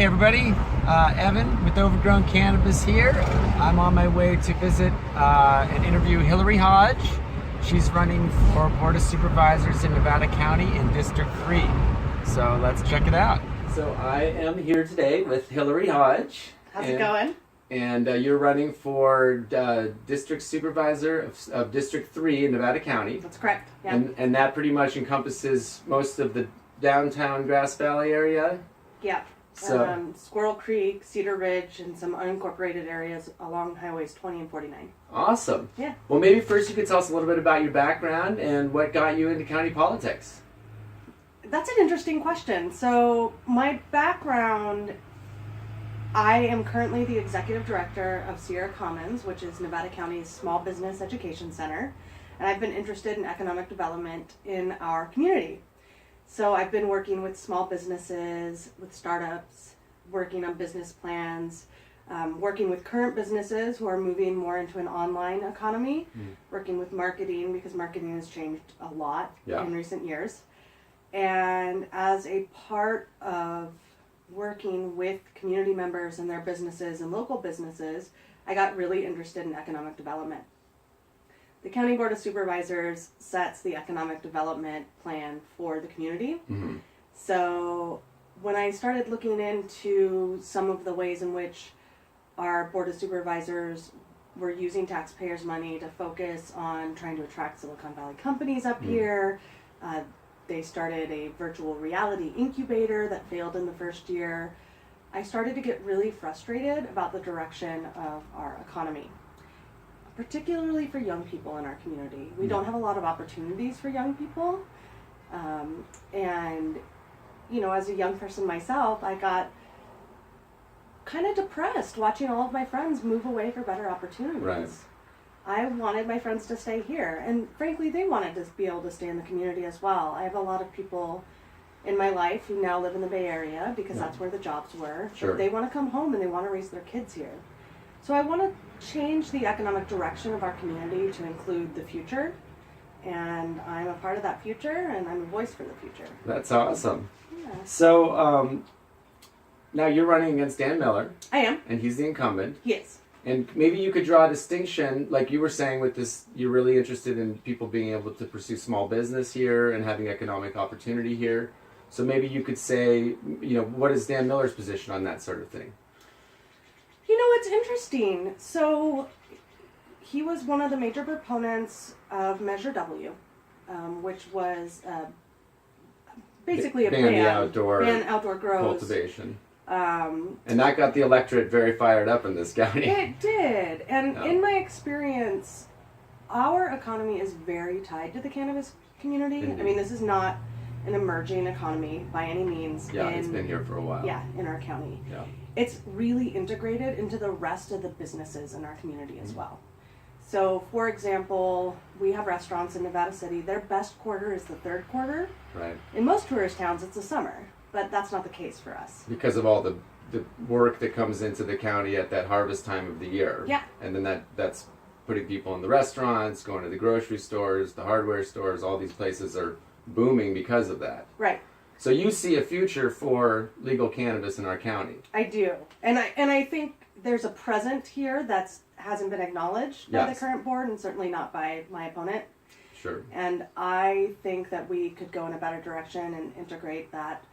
Hey everybody, Evan with Overgrown Cannabis here. I'm on my way to visit and interview Hilary Hodge. She's running for Board of Supervisors in Nevada County in District 3. So let's check it out. So I am here today with Hilary Hodge. How's it going? And you're running for District Supervisor of District 3 in Nevada County. That's correct, yeah. And that pretty much encompasses most of the downtown Grass Valley area? Yeah. So, Squirrel Creek, Cedar Ridge, and some unincorporated areas along highways 20 and 49. Awesome. Yeah. Well, maybe first you could tell us a little bit about your background and what got you into county politics. That's an interesting question. So, my background, I am currently the executive director of Sierra Commons, which is Nevada County's small business education center, and I've been interested in economic development in our community. So I've been working with small businesses, with startups, working on business plans, working with current businesses who are moving more into an online economy, working with marketing because marketing has changed a lot in recent years. And as a part of working with community members and their businesses and local businesses, I got really interested in economic development. The County Board of Supervisors sets the economic development plan for the community. Mm-hmm. So when I started looking into some of the ways in which our Board of Supervisors were using taxpayers' money to focus on trying to attract Silicon Valley companies up here, they started a virtual reality incubator that failed in the first year. I started to get really frustrated about the direction of our economy, particularly for young people in our community. We don't have a lot of opportunities for young people. And, you know, as a young person myself, I got kind of depressed watching all of my friends move away for better opportunities. Right. I wanted my friends to stay here. And frankly, they wanted to be able to stay in the community as well. I have a lot of people in my life who now live in the Bay Area because that's where the jobs were. Sure. But they want to come home and they want to raise their kids here. So I want to change the economic direction of our community to include the future, and I'm a part of that future, and I'm a voice for the future. That's awesome. Yeah. So now you're running against Dan Miller. I am. And he's the incumbent. He is. And maybe you could draw a distinction, like you were saying with this, you're really interested in people being able to pursue small business here and having economic opportunity here. So maybe you could say, you know, what is Dan Miller's position on that sort of thing? You know, it's interesting. So he was one of the major proponents of Measure W, which was basically a ban outdoor grows. Cultivation. And that got the electorate very fired up in this county. It did. And in my experience, our economy is very tied to the cannabis community. Indeed. I mean, this is not an emerging economy by any means. Yeah, it's been here for a while. Yeah, in our county. Yeah. It's really integrated into the rest of the businesses in our community as well. So, for example, we have restaurants in Nevada City. Their best quarter is the third quarter. Right. In most tourist towns, it's the summer, but that's not the case for us. Because of all the work that comes into the county at that harvest time of the year. Yeah. And then that's putting people in the restaurants, going to the grocery stores, the hardware stores, all these places are booming because of that. Right. So you see a future for legal cannabis in our county. I do. And I think there's a present here that hasn't been acknowledged by the current board and certainly not by my opponent. Sure. And I think that we could go in a better direction and integrate that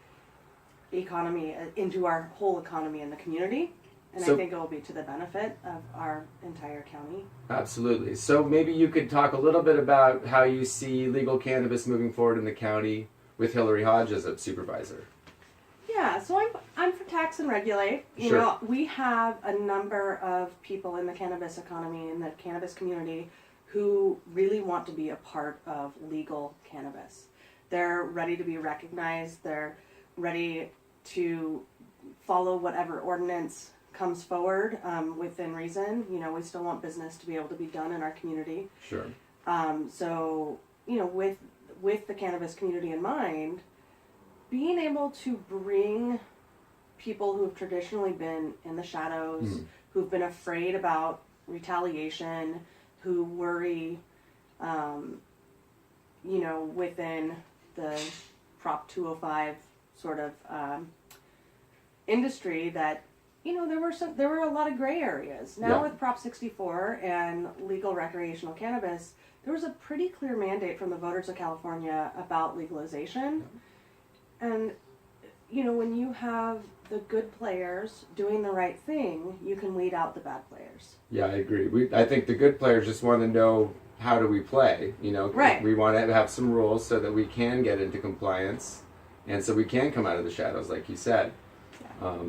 economy into our whole economy in the community. And I think it will be to the benefit of our entire county. Absolutely. So maybe you could talk a little bit about how you see legal cannabis moving forward in the county with Hilary Hodge as a supervisor. Yeah, so I'm for tax and regulate. You know, we have a number of people in the cannabis economy, in the cannabis community, who really want to be a part of legal cannabis. They're ready to be recognized. They're ready to follow whatever ordinance comes forward within reason. You know, we still want business to be able to be done in our community. Sure. So, you know, with the cannabis community in mind, being able to bring people who have traditionally been in the shadows, who've been afraid about retaliation, who worry, you know, within the Prop 205 sort of industry that, there were a lot of gray areas. Now with Prop 64 and legal recreational cannabis, there was a pretty clear mandate from the voters of California about legalization. And, when you have the good players doing the right thing, you can weed out the bad players. Yeah, I agree. I think the good players just want to know, how do we play? Right. We want to have some rules so that we can get into compliance, and so we can come out of the shadows, like you said. Yeah.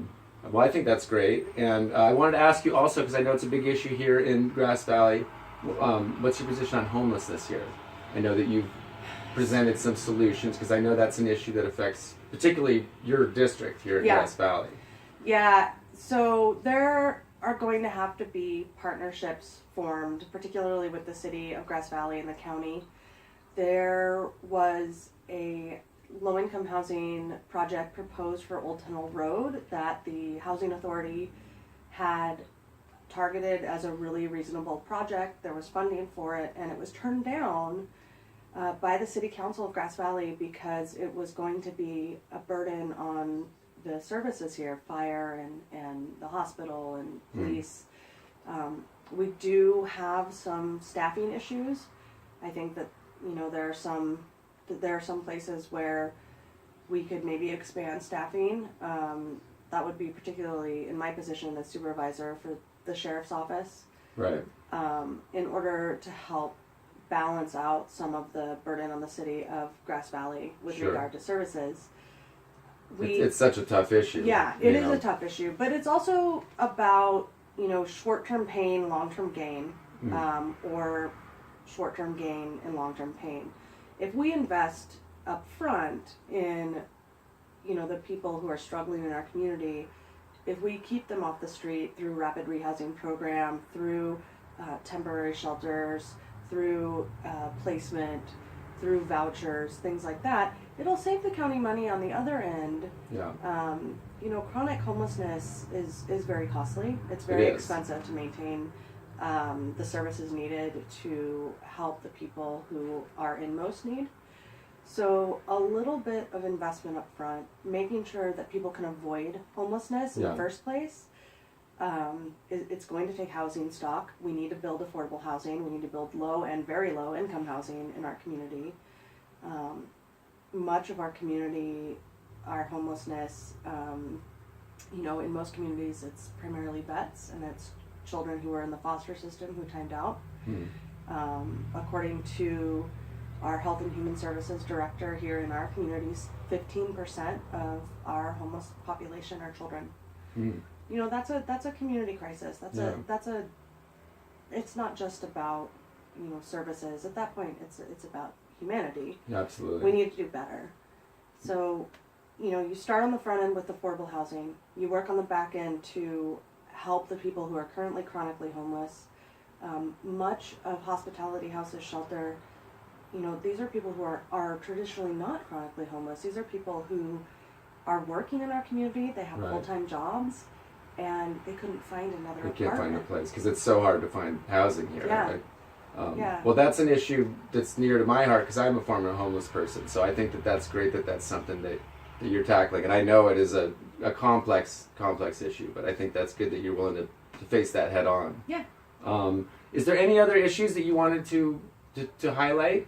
Well, I think that's great. And I wanted to ask you also, because I know it's a big issue here in Grass Valley, what's your position on homelessness here? I know that you've presented some solutions, because I know that's an issue that affects particularly your district here in Grass Valley. Yeah, so there are going to have to be partnerships formed, particularly with the city of Grass Valley and the county. There was a low-income housing project proposed for Old Tunnel Road that the Housing Authority had targeted as a really reasonable project. There was funding for it, and it was turned down by the City Council of Grass Valley because it was going to be a burden on the services here, fire and the hospital and police. We do have some staffing issues. I think that there are some places where we could maybe expand staffing. That would be particularly in my position as supervisor for the sheriff's office. Right. In order to help balance out some of the burden on the city of Grass Valley with regard to services. It's such a tough issue. Yeah, it is a tough issue, but it's also about, short-term pain, long-term gain, or short-term gain and long-term pain. If we invest up front in, the people who are struggling in our community, if we keep them off the street through rapid rehousing program, through temporary shelters, through placement, through vouchers, things like that, it'll save the county money on the other end. Yeah. Chronic homelessness is very costly. It's very expensive to maintain the services needed to help the people who are in most need. So a little bit of investment up front, making sure that people can avoid homelessness in the first place. It's going to take housing stock. We need to build affordable housing. We need to build low and very low income housing in our community. Much of our community, our homelessness, in most communities it's primarily vets, and it's children who are in the foster system who timed out. According to our Health and Human Services Director here in our communities, 15% of our homeless population are children. That's a community crisis. It's not just about, services. At that point, it's about humanity. Absolutely. We need to do better. So, you start on the front end with affordable housing. You work on the back end to help the people who are currently chronically homeless. Much of hospitality houses, shelter, these are people who are traditionally not chronically homeless. These are people who are working in our community. They have full-time jobs, and they couldn't find another apartment. They can't find a place because it's so hard to find housing here. Yeah. Right? Well, that's an issue that's near to my heart because I'm a former homeless person. So I think that's great that that's something that you're tackling. And I know it is a complex issue, but I think that's good that you're willing to face that head on. Yeah. Is there any other issues that you wanted to highlight?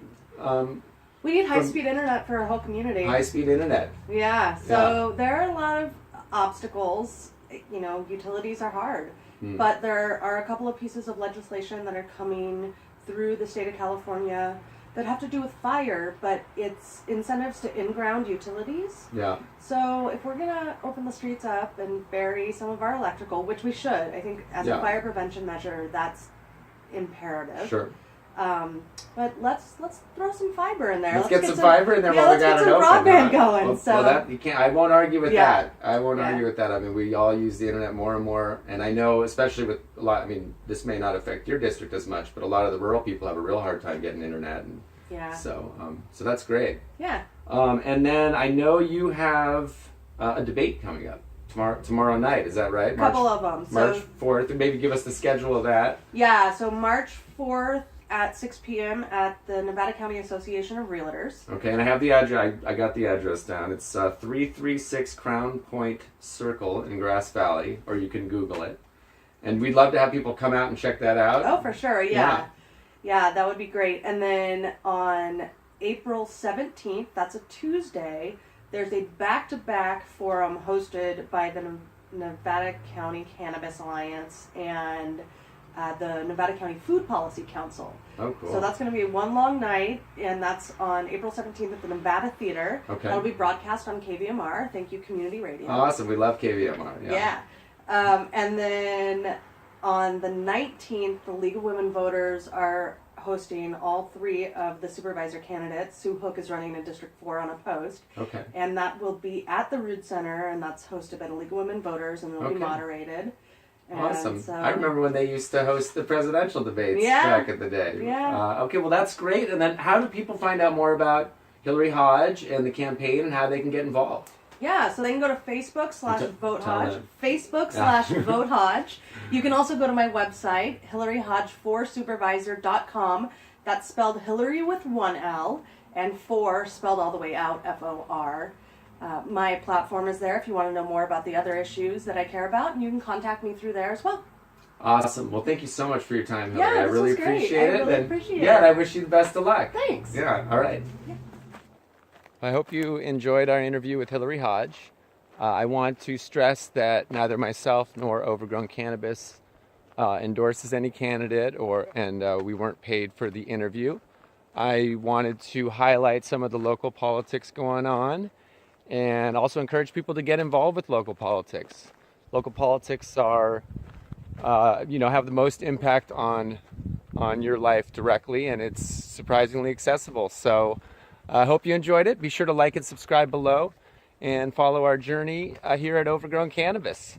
We need high-speed internet for our whole community. High-speed internet. Yeah. So there are a lot of obstacles. Utilities are hard. But there are a couple of pieces of legislation that are coming through the state of California that have to do with fire, but it's incentives to in-ground utilities. Yeah. So if we're gonna open the streets up and bury some of our electrical, which we should, I think as a fire prevention measure, that's imperative. Sure. But let's throw some fiber in there. Let's get some fiber in there while we got it open. Let's get some broadband going. Well, that you can't. I won't argue with that. I won't argue with that. I mean, we all use the internet more and more, and I know, especially with a lot. I mean, this may not affect your district as much, but a lot of the rural people have a real hard time getting internet, and so that's great. Yeah. And then I know you have a debate coming up tomorrow night. Is that right? A couple of them. March 4th. Maybe give us the schedule of that. Yeah. So March 4th. at 6 p.m. at the Nevada County Association of Realtors. Okay, and I have the address. I got the address down. It's 336 Crown Point Circle in Grass Valley, or you can Google it. And we'd love to have people come out and check that out. Oh, for sure, yeah. Yeah, that would be great. And then on April 17th, that's a Tuesday, there's a back-to-back forum hosted by the Nevada County Cannabis Alliance and the Nevada County Food Policy Council. Oh, cool. So that's going to be one long night, and that's on April 17th at the Nevada Theater. Okay. That'll be broadcast on KVMR. Thank you, Community Radio. Awesome. We love KVMR. Yeah. And then on the 19th, the League of Women Voters are hosting all three of the supervisor candidates. Sue Hook is running in District 4 unopposed. Okay. And that will be at the Rood Center, and that's hosted by the League of Women Voters, and it'll be moderated. And awesome. so, I remember when they used to host the presidential debates back in the day. Yeah. Okay, well, that's great. And then how do people find out more about Hilary Hodge and the campaign and how they can get involved? Yeah, so they can go to Facebook/Vote Hodge. them. Facebook/Vote Hodge. You can also go to my website, HilaryHodge4Supervisor.com. That's spelled Hilary with one L, and 4 spelled all the way out, FOR. My platform is there if you want to know more about the other issues that I care about, and you can contact me through there as well. Awesome. Well, thank you so much for your time, Hilary. Yeah, I really was great. appreciate it. I really and, appreciate yeah, it. and I wish you the best of luck. Thanks. Yeah, all right. Yeah. I hope you enjoyed our interview with Hilary Hodge. I want to stress that neither myself nor Overgrown Cannabis endorses any candidate, and we weren't paid for the interview. I wanted to highlight some of the local politics going on and also encourage people to get involved with local politics. Local politics are, have the most impact on your life directly, and it's surprisingly accessible. So I hope you enjoyed it. Be sure to like and subscribe below and follow our journey here at Overgrown Cannabis.